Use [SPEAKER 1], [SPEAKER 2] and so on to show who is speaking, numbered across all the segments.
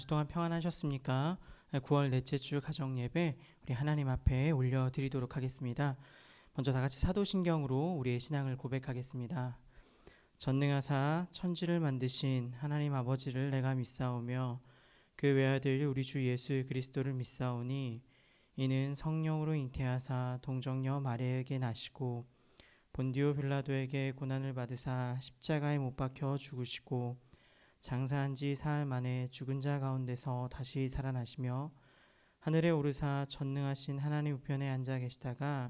[SPEAKER 1] 주 동안 평안하셨습니까? 9월 넷째 주 가정 예배 우리 하나님 앞에 올려드리도록 하겠습니다. 먼저 다 같이 사도신경으로 우리의 신앙을 고백하겠습니다. 전능하사 천지를 만드신 하나님 아버지를 내가 믿사오며 그 외아들 우리 주 예수 그리스도를 믿사오니 이는 성령으로 잉태하사 동정녀 마리아에게 나시고 본디오 빌라도에게 고난을 받으사 십자가에 못 박혀 죽으시고 장사한 지 사흘 만에 죽은 자 가운데서 다시 살아나시며 하늘에 오르사 전능하신 하나님 우편에 앉아 계시다가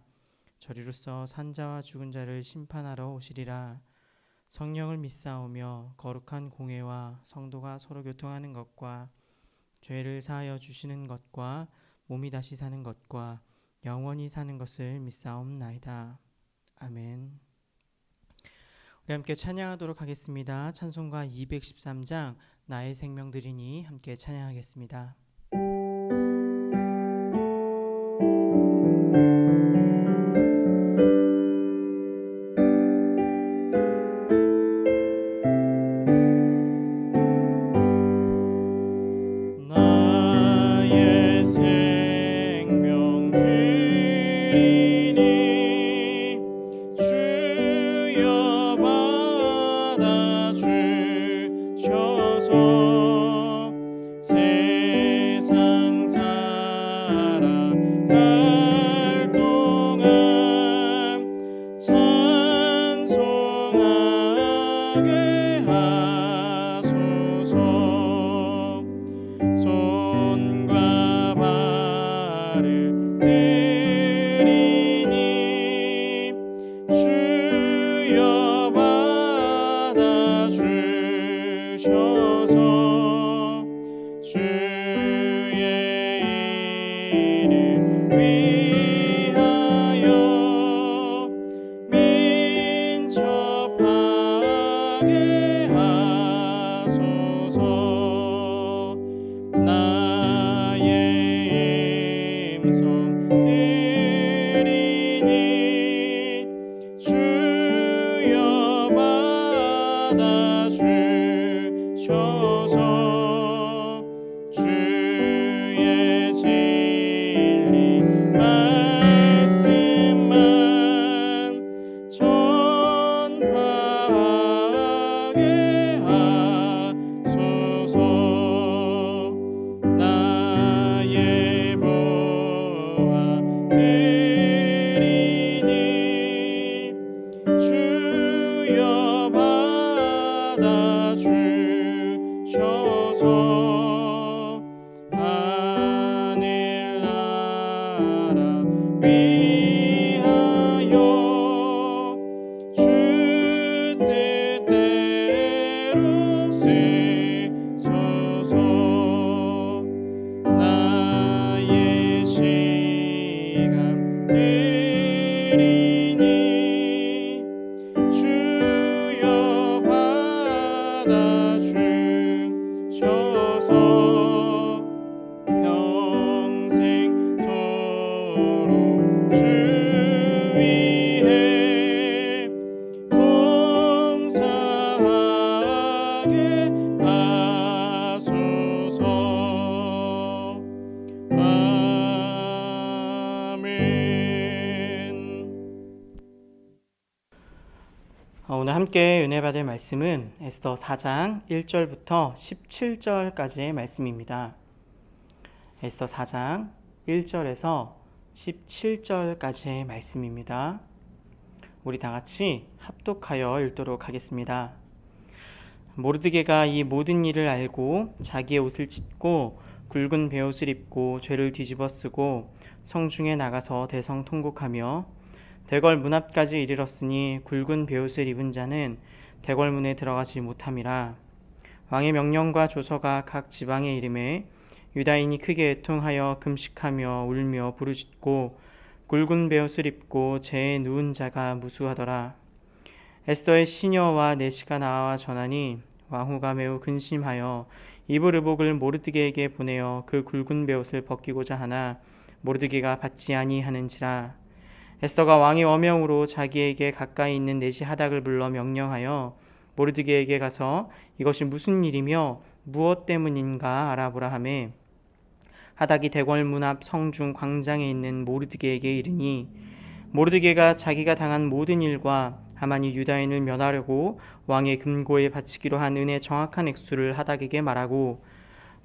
[SPEAKER 1] 저리로서 산자와 죽은 자를 심판하러 오시리라. 성령을 믿사오며 거룩한 공회와 성도가 서로 교통하는 것과 죄를 사하여 주시는 것과 몸이 다시 사는 것과 영원히 사는 것을 믿사옵나이다. 아멘. 우리 함께 찬양하도록 하겠습니다. 찬송가 213장 나의 생명 드리니 함께 찬양하겠습니다. 나의 생명 드리니 주여 받아주셔서 세상 살아갈 동안 찬송하게 하소서. 손과 발을 드리니 주여 받아주셔서 주의 이름 위하여 민첩하게 하소서. 나의 음성 드리니 주여 받아주셔서 주의 진리 말씀만 전파하게 하소서. 나의 보아 드리니 주여 받아주셔서 하늘나라 위하여 주 뜻대로 쓰소서. 나의 시간 드리니 주여 받아주셔서 평생토록 주 위에 봉사하게 하소서. 아멘. 오늘 함께 은혜 받을 말씀은 에스더 4장 1절부터 17절까지의 말씀입니다. 에스더 4장 1절에서 17절까지의 말씀입니다. 우리 다 같이 합독하여 읽도록 하겠습니다. 모르드게가 이 모든 일을 알고 자기의 옷을 찢고 굵은 베옷을 입고 죄를 뒤집어 쓰고 성중에 나가서 대성통곡하며 대궐 문 앞까지 이르렀으니 굵은 베옷을 입은 자는 대궐 문에 들어가지 못함이라. 왕의 명령과 조서가 각 지방에 이름에 유다인이 크게 애통하여 금식하며 울며 부르짖고 굵은 베옷을 입고 재에 누운 자가 무수하더라. 에스더의 시녀와 내시가 나와 전하니 왕후가 매우 근심하여 입을 의복을 모르드게에게 보내어 그 굵은 베옷을 벗기고자 하나 모르드게가 받지 아니하는지라. 에스더가 왕의 어명으로 자기에게 가까이 있는 내시 하닥을 불러 명령하여 모르드게에게 가서 이것이 무슨 일이며 무엇 때문인가 알아보라 하매 하닥이 대궐 문 앞 성중 광장에 있는 모르드게에게 이르니 모르드게가 자기가 당한 모든 일과 하만이 유다인을 면하려고 왕의 금고에 바치기로 한 은의 정확한 액수를 하닥에게 말하고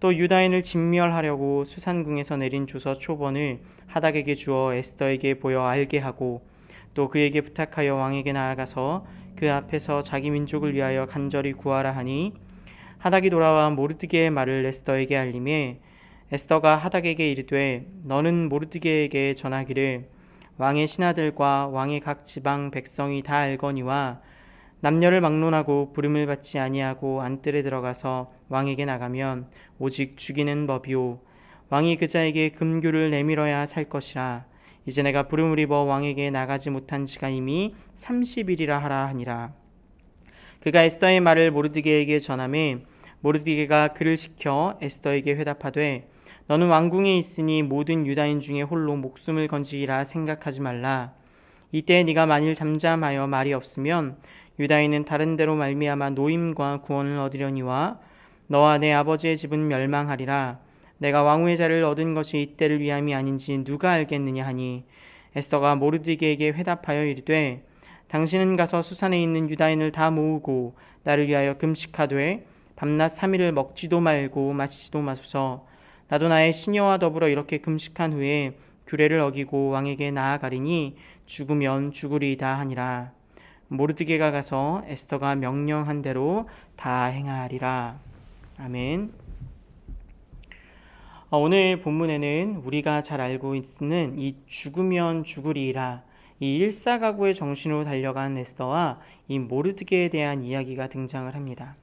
[SPEAKER 1] 또 유다인을 진멸하려고 수산궁에서 내린 조서 초본을 하닥에게 주어 에스더에게 보여 알게 하고 또 그에게 부탁하여 왕에게 나아가서 그 앞에서 자기 민족을 위하여 간절히 구하라 하니 하닥이 돌아와 모르드게의 말을 에스더에게 알림에 에스더가 하닥에게 이르되 너는 모르드게에게 전하기를 왕의 신하들과 왕의 각 지방 백성이 다 알거니와 남녀를 막론하고 부름을 받지 아니하고 안뜰에 들어가서 왕에게 나가면 오직 죽이는 법이요 왕이 그 자에게 금규를 내밀어야 살 것이라. 이제 내가 부름을 입어 왕에게 나가지 못한 지가 이미 30일이라 하라 하니라. 그가 에스더의 말을 모르드게에게 전하매 모르드게가 그를 시켜 에스더에게 회답하되 너는 왕궁에 있으니 모든 유다인 중에 홀로 목숨을 건지리라 생각하지 말라. 이때 네가 만일 잠잠하여 말이 없으면 유다인은 다른 데로 말미암아 노임과 구원을 얻으려니와 너와 내 아버지의 집은 멸망하리라. 내가 왕후의 자를 얻은 것이 이때를 위함이 아닌지 누가 알겠느냐 하니 에스더가 모르드게에게 회답하여 이르되 당신은 가서 수산에 있는 유다인을 다 모으고 나를 위하여 금식하되 밤낮 3일을 먹지도 말고 마시지도 마소서. 나도 나의 시녀와 더불어 이렇게 금식한 후에 규례를 어기고 왕에게 나아가리니 죽으면 죽으리이다 하니라. 모르드게가 가서 에스더가 명령한 대로 다 행하리라. 아멘. 오늘 본문에는 우리가 잘 알고 있는 이 죽으면 죽으리라, 이 일사각오의 정신으로 달려간 에스더와 이 모르드게에 대한 이야기가 등장을 합니다.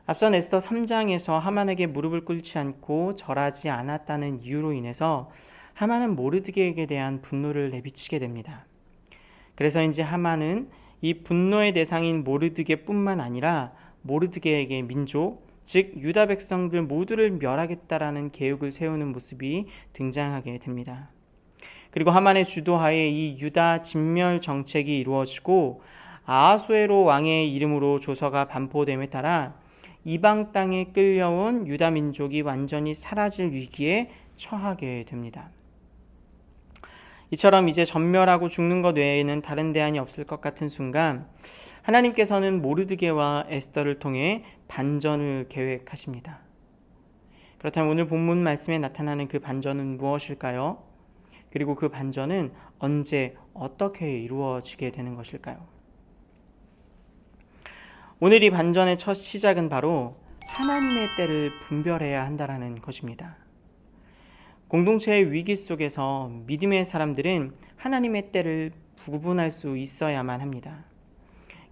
[SPEAKER 1] 앞선 에스더 3장에서 하만에게 무릎을 꿇지 않고 절하지 않았다는 이유로 인해서 하만은 모르드게에게 대한 분노를 내비치게 됩니다. 그래서인지 하만은 이 분노의 대상인 모르드게뿐만 아니라 모르드게에게 민족, 즉 유다 백성들 모두를 멸하겠다라는 계획을 세우는 모습이 등장하게 됩니다. 그리고 하만의 주도하에 이 유다 진멸 정책이 이루어지고 아하수에로 왕의 이름으로 조서가 반포됨에 따라 이방 땅에 끌려온 유다 민족이 완전히 사라질 위기에 처하게 됩니다. 이처럼 이제 전멸하고 죽는 것 외에는 다른 대안이 없을 것 같은 순간 하나님께서는 모르드게와 에스더를 통해 반전을 계획하십니다. 그렇다면 오늘 본문 말씀에 나타나는 그 반전은 무엇일까요? 그리고 그 반전은 언제 어떻게 이루어지게 되는 것일까요? 오늘 이 반전의 첫 시작은 바로 하나님의 때를 분별해야 한다는 것입니다. 공동체의 위기 속에서 믿음의 사람들은 하나님의 때를 구분할 수 있어야만 합니다.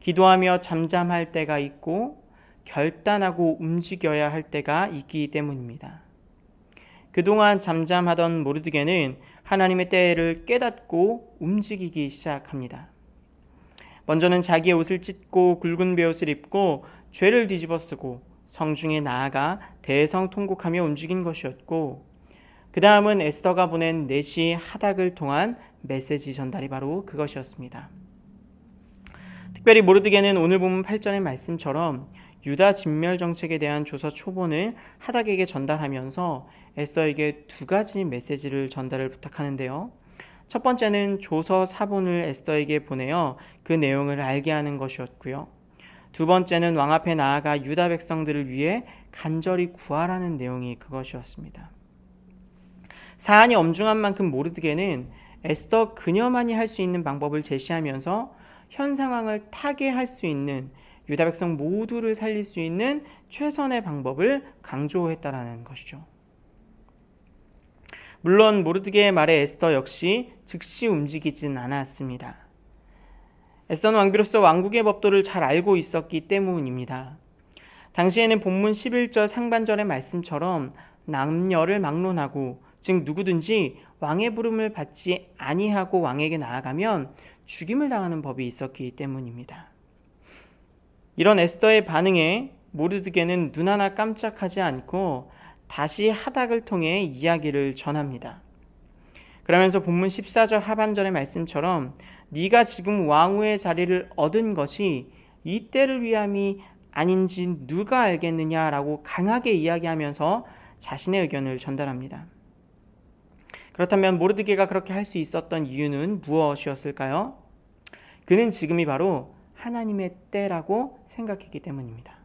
[SPEAKER 1] 기도하며 잠잠할 때가 있고 결단하고 움직여야 할 때가 있기 때문입니다. 그동안 잠잠하던 모르드게는 하나님의 때를 깨닫고 움직이기 시작합니다. 먼저는 자기의 옷을 찢고 굵은 베옷을 입고 죄를 뒤집어 쓰고 성중에 나아가 대성통곡하며 움직인 것이었고, 그 다음은 에스더가 보낸 내시 하닥을 통한 메시지 전달이 바로 그것이었습니다. 특별히 모르드게는 오늘 본문 8절의 말씀처럼 유다 진멸 정책에 대한 조서 초본을 하닥에게 전달하면서 에스더에게 두 가지 메시지를 전달을 부탁하는데요. 첫 번째는 조서 사본을 에스더에게 보내어 그 내용을 알게 하는 것이었고요. 두 번째는 왕 앞에 나아가 유다 백성들을 위해 간절히 구하라는 내용이 그것이었습니다. 사안이 엄중한 만큼 모르드게는 에스더 그녀만이 할 수 있는 방법을 제시하면서 현 상황을 타개할 수 있는, 유다 백성 모두를 살릴 수 있는 최선의 방법을 강조했다라는 것이죠. 물론 모르드게의 말에 에스더 역시 즉시 움직이진 않았습니다. 에스더는 왕비로서 왕국의 법도를 잘 알고 있었기 때문입니다. 당시에는 본문 11절 상반절의 말씀처럼 남녀를 막론하고, 즉 누구든지 왕의 부름을 받지 아니하고 왕에게 나아가면 죽임을 당하는 법이 있었기 때문입니다. 이런 에스더의 반응에 모르드게는 눈 하나 깜짝하지 않고 다시 하닥을 통해 이야기를 전합니다. 그러면서 본문 14절 하반절의 말씀처럼 네가 지금 왕후의 자리를 얻은 것이 이때를 위함이 아닌지 누가 알겠느냐라고 강하게 이야기하면서 자신의 의견을 전달합니다. 그렇다면 모르드게가 그렇게 할 수 있었던 이유는 무엇이었을까요? 그는 지금이 바로 하나님의 때라고 생각했기 때문입니다.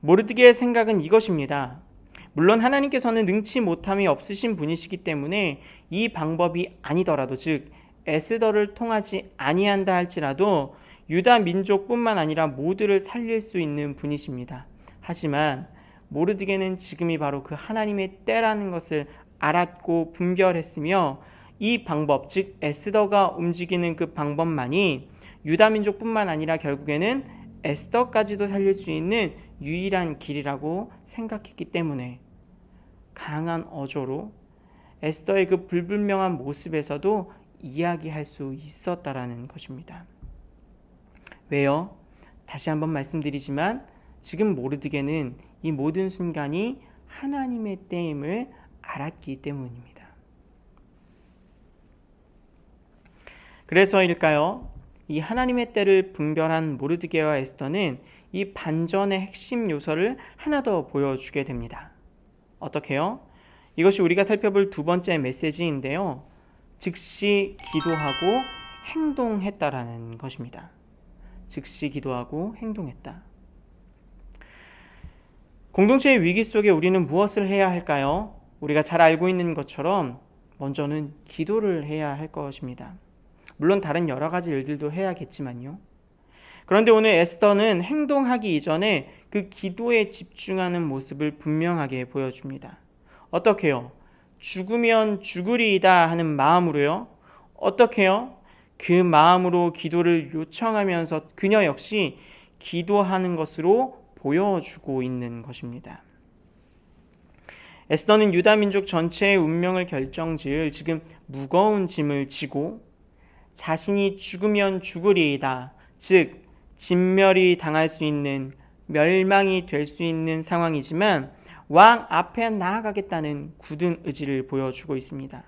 [SPEAKER 1] 모르드게의 생각은 이것입니다. 물론 하나님께서는 능치 못함이 없으신 분이시기 때문에 이 방법이 아니더라도, 즉 에스더를 통하지 아니한다 할지라도 유다 민족뿐만 아니라 모두를 살릴 수 있는 분이십니다. 하지만 모르드게는 지금이 바로 그 하나님의 때라는 것을 알았고 분별했으며, 이 방법, 즉 에스더가 움직이는 그 방법만이 유다 민족뿐만 아니라 결국에는 에스더까지도 살릴 수 있는 유일한 길이라고 생각했기 때문에 강한 어조로 에스더의 그 불분명한 모습에서도 이야기할 수 있었다라는 것입니다. 왜요? 다시 한번 말씀드리지만 지금 모르드게는 이 모든 순간이 하나님의 때임을 알았기 때문입니다. 그래서일까요? 이 하나님의 때를 분별한 모르드게와 에스더는 이 반전의 핵심 요소를 하나 더 보여주게 됩니다. 어떻게요? 이것이 우리가 살펴볼 두 번째 메시지인데요. 즉시 기도하고 행동했다라는 것입니다. 즉시 기도하고 행동했다. 공동체의 위기 속에 우리는 무엇을 해야 할까요? 우리가 잘 알고 있는 것처럼 먼저는 기도를 해야 할 것입니다. 물론 다른 여러 가지 일들도 해야겠지만요. 그런데 오늘 에스더는 행동하기 이전에 그 기도에 집중하는 모습을 분명하게 보여줍니다. 어떻게요? 죽으면 죽으리이다 하는 마음으로요. 어떻게요? 그 마음으로 기도를 요청하면서 그녀 역시 기도하는 것으로 보여주고 있는 것입니다. 에스더는 유다 민족 전체의 운명을 결정지을 지금 무거운 짐을 지고 자신이 죽으면 죽으리이다, 즉 진멸이 당할 수 있는, 멸망이 될 수 있는 상황이지만 왕 앞에 나아가겠다는 굳은 의지를 보여주고 있습니다.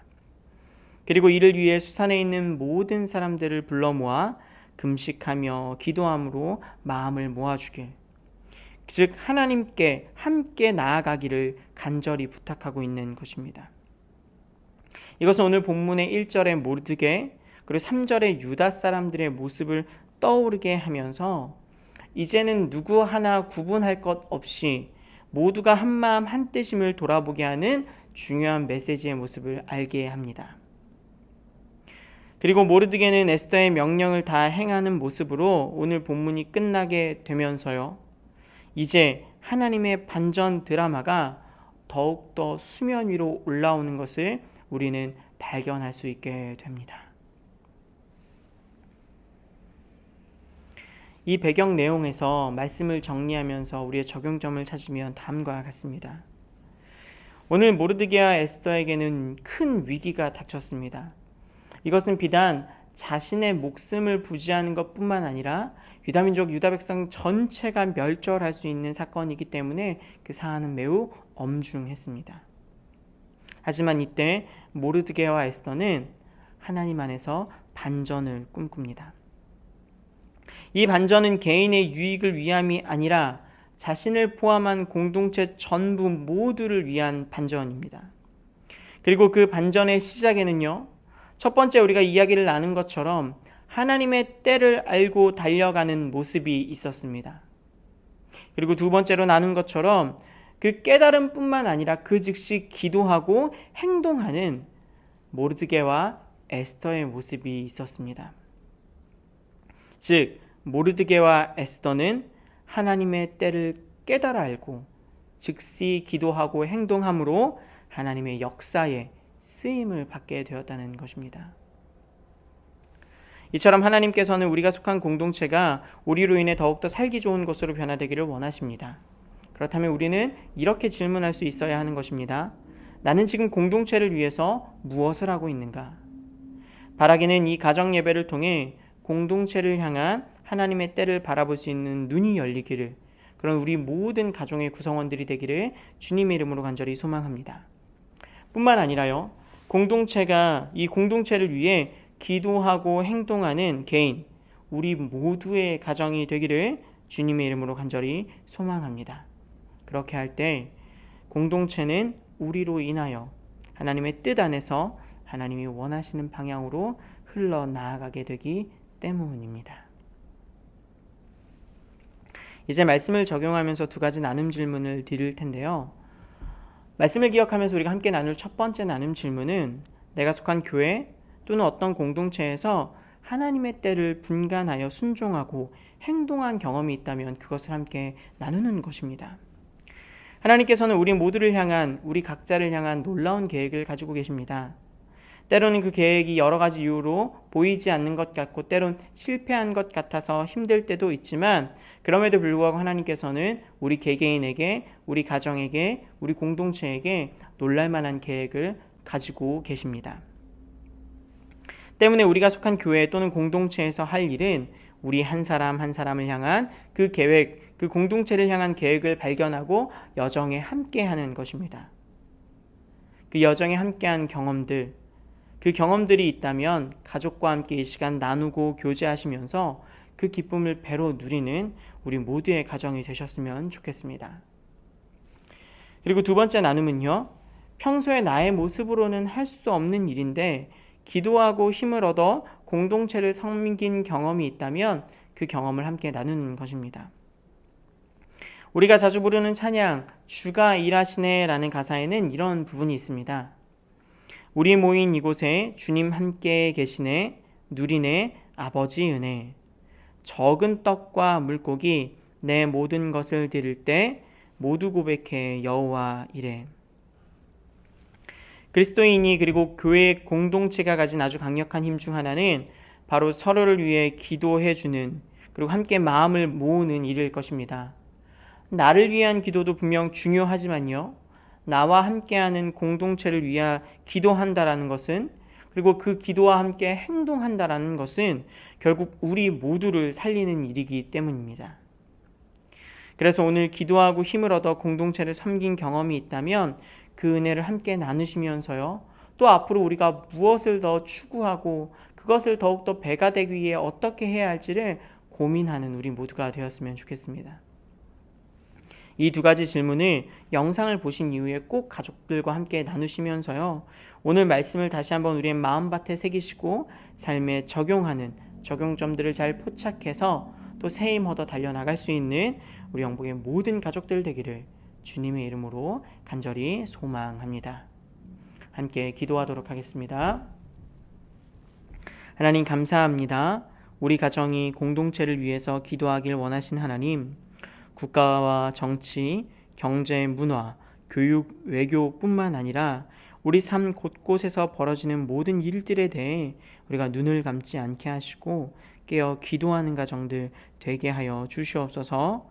[SPEAKER 1] 그리고 이를 위해 수산에 있는 모든 사람들을 불러 모아 금식하며 기도함으로 마음을 모아주길, 즉 하나님께 함께 나아가기를 간절히 부탁하고 있는 것입니다. 이것은 오늘 본문의 1절의 모르드게 그리고 3절의 유다 사람들의 모습을 떠오르게 하면서 이제는 누구 하나 구분할 것 없이 모두가 한마음 한뜻임을 돌아보게 하는 중요한 메시지의 모습을 알게 합니다. 그리고 모르드게는 에스더의 명령을 다 행하는 모습으로 오늘 본문이 끝나게 되면서요, 이제 하나님의 반전 드라마가 더욱더 수면 위로 올라오는 것을 우리는 발견할 수 있게 됩니다. 이 배경 내용에서 말씀을 정리하면서 우리의 적용점을 찾으면 다음과 같습니다. 오늘 모르드게와 에스더에게는 큰 위기가 닥쳤습니다. 이것은 비단 자신의 목숨을 부지하는 것뿐만 아니라 유다민족, 유다 백성 전체가 멸절할 수 있는 사건이기 때문에 그 사안은 매우 엄중했습니다. 하지만 이때 모르드게와 에스더는 하나님 안에서 반전을 꿈꿉니다. 이 반전은 개인의 유익을 위함이 아니라 자신을 포함한 공동체 전부 모두를 위한 반전입니다. 그리고 그 반전의 시작에는요, 첫 번째 우리가 이야기를 나눈 것처럼 하나님의 때를 알고 달려가는 모습이 있었습니다. 그리고 두 번째로 나눈 것처럼 그 깨달음뿐만 아니라 그 즉시 기도하고 행동하는 모르드게와 에스더의 모습이 있었습니다. 즉 모르드게와 에스더는 하나님의 때를 깨달아 알고 즉시 기도하고 행동함으로 하나님의 역사에 쓰임을 받게 되었다는 것입니다. 이처럼 하나님께서는 우리가 속한 공동체가 우리로 인해 더욱더 살기 좋은 곳으로 변화되기를 원하십니다. 그렇다면 우리는 이렇게 질문할 수 있어야 하는 것입니다. 나는 지금 공동체를 위해서 무엇을 하고 있는가? 바라기는 이 가정 예배를 통해 공동체를 향한 하나님의 때를 바라볼 수 있는 눈이 열리기를, 그런 우리 모든 가정의 구성원들이 되기를 주님의 이름으로 간절히 소망합니다. 뿐만 아니라요, 공동체가 이 공동체를 위해 기도하고 행동하는 개인, 우리 모두의 가정이 되기를 주님의 이름으로 간절히 소망합니다. 그렇게 할 때 공동체는 우리로 인하여 하나님의 뜻 안에서 하나님이 원하시는 방향으로 흘러나아가게 되기 때문입니다. 이제 말씀을 적용하면서 두 가지 나눔 질문을 드릴 텐데요. 말씀을 기억하면서 우리가 함께 나눌 첫 번째 나눔 질문은 내가 속한 교회 또는 어떤 공동체에서 하나님의 때를 분간하여 순종하고 행동한 경험이 있다면 그것을 함께 나누는 것입니다. 하나님께서는 우리 모두를 향한, 우리 각자를 향한 놀라운 계획을 가지고 계십니다. 때로는 그 계획이 여러 가지 이유로 보이지 않는 것 같고 때론 실패한 것 같아서 힘들 때도 있지만 그럼에도 불구하고 하나님께서는 우리 개개인에게, 우리 가정에게, 우리 공동체에게 놀랄만한 계획을 가지고 계십니다. 때문에 우리가 속한 교회 또는 공동체에서 할 일은 우리 한 사람 한 사람을 향한 그 계획, 그 공동체를 향한 계획을 발견하고 여정에 함께하는 것입니다. 그 여정에 함께한 경험들, 그 경험들이 있다면 가족과 함께 이 시간 나누고 교제하시면서 그 기쁨을 배로 누리는 우리 모두의 가정이 되셨으면 좋겠습니다. 그리고 두 번째 나눔은요, 평소에 나의 모습으로는 할 수 없는 일인데 기도하고 힘을 얻어 공동체를 섬긴 경험이 있다면 그 경험을 함께 나누는 것입니다. 우리가 자주 부르는 찬양, 주가 일하시네 라는 가사에는 이런 부분이 있습니다. 우리 모인 이곳에 주님 함께 계시네, 누리네 아버지 은혜. 적은 떡과 물고기 내 모든 것을 드릴 때 모두 고백해 여호와 이래. 그리스도인이 그리고 교회 공동체가 가진 아주 강력한 힘 중 하나는 바로 서로를 위해 기도해 주는, 그리고 함께 마음을 모으는 일일 것입니다. 나를 위한 기도도 분명 중요하지만요, 나와 함께하는 공동체를 위해 기도한다라는 것은, 그리고 그 기도와 함께 행동한다라는 것은 결국 우리 모두를 살리는 일이기 때문입니다. 그래서 오늘 기도하고 힘을 얻어 공동체를 섬긴 경험이 있다면 그 은혜를 함께 나누시면서요, 또 앞으로 우리가 무엇을 더 추구하고 그것을 더욱더 배가 되기 위해 어떻게 해야 할지를 고민하는 우리 모두가 되었으면 좋겠습니다. 이 두 가지 질문을 영상을 보신 이후에 꼭 가족들과 함께 나누시면서요, 오늘 말씀을 다시 한번 우리의 마음밭에 새기시고 삶에 적용하는 적용점들을 잘 포착해서 또 새 힘 얻어 달려나갈 수 있는 우리 영복의 모든 가족들 되기를 주님의 이름으로 간절히 소망합니다. 함께 기도하도록 하겠습니다. 하나님 감사합니다. 우리 가정이 공동체를 위해서 기도하길 원하신 하나님, 국가와 정치, 경제, 문화, 교육, 외교뿐만 아니라 우리 삶 곳곳에서 벌어지는 모든 일들에 대해 우리가 눈을 감지 않게 하시고 깨어 기도하는 가정들 되게 하여 주시옵소서.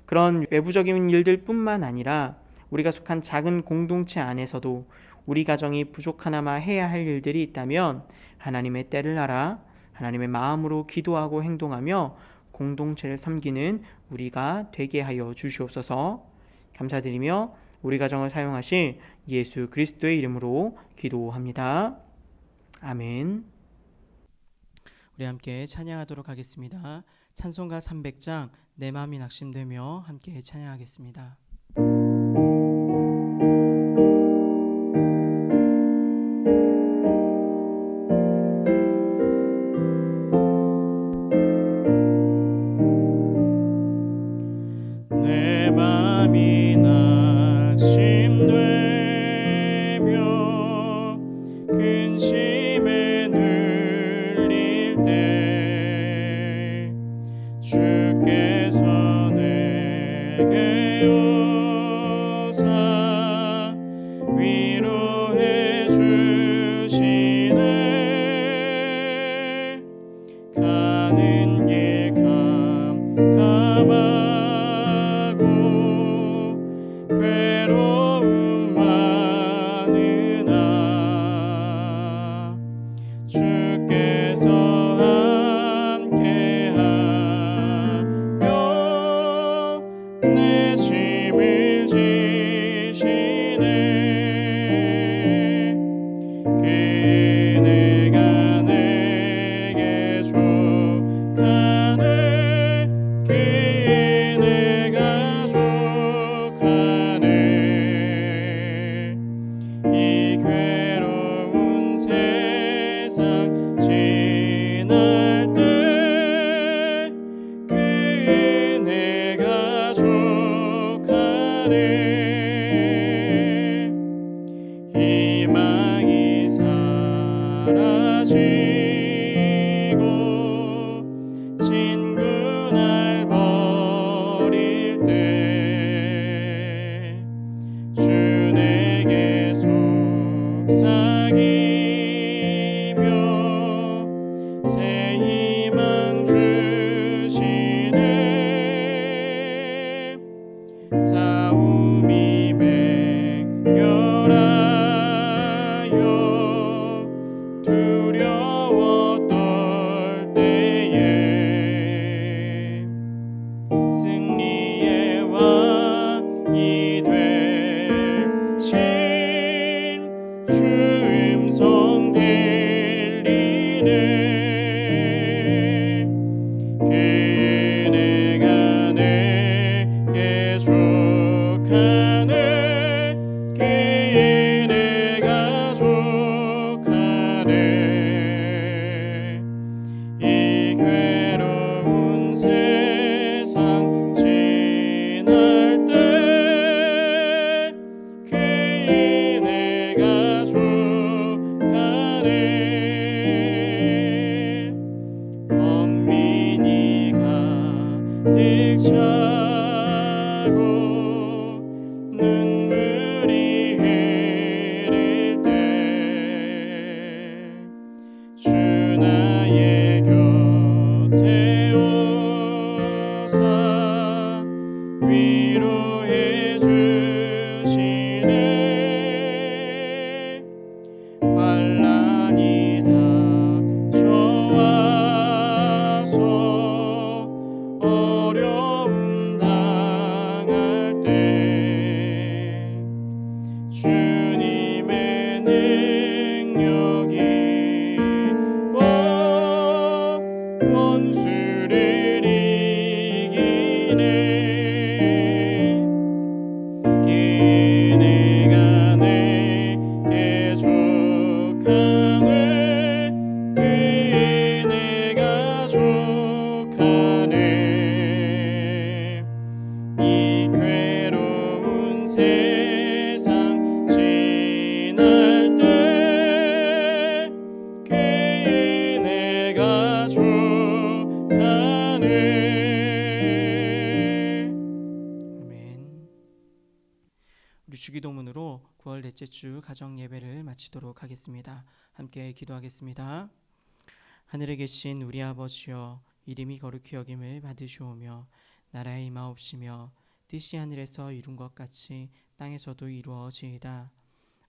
[SPEAKER 1] 그런 외부적인 일들뿐만 아니라 우리가 속한 작은 공동체 안에서도 우리 가정이 부족하나마 해야 할 일들이 있다면 하나님의 때를 알아 하나님의 마음으로 기도하고 행동하며 공동체를 섬기는 우리가 되게 하여 주시옵소서. 감사드리며 우리 가정을 사용하실 예수 그리스도의 이름으로 기도합니다. 아멘. 우리 함께 찬양하도록 하겠습니다. 찬송가 300장 내 마음이 낙심되며 함께 찬양하겠습니다. 내 마음이 낙심되며 근심에 눌릴 때 주께서 내게 가네 그의 내 가족하네 이 괴로운 세상 지날 때 그의 내 가족하네. 아멘. 우리 주기도문으로 9월 넷째 주 가정 예배를 마치도록 하겠습니다. 함께 기도하겠습니다. 하늘에 계신 우리 아버지여, 이름이 거룩히 여김을 받으시오며 나라의 임하옵시며 뜻이 하늘에서 이룬 것 같이 땅에서도 이루어지이다.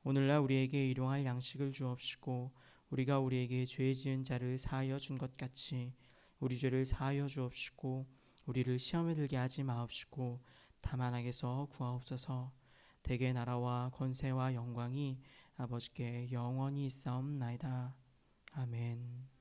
[SPEAKER 1] 오늘날 우리에게 일용할 양식을 주옵시고 우리가 우리에게 죄 지은 자를 사하여 준 것 같이 우리 죄를 사하여 주옵시고 우리를 시험에 들게 하지 마옵시고 다만 악에서 구하옵소서. 대개 나라와 권세와 영광이 아버지께 영원히 있사옵나이다. 아멘.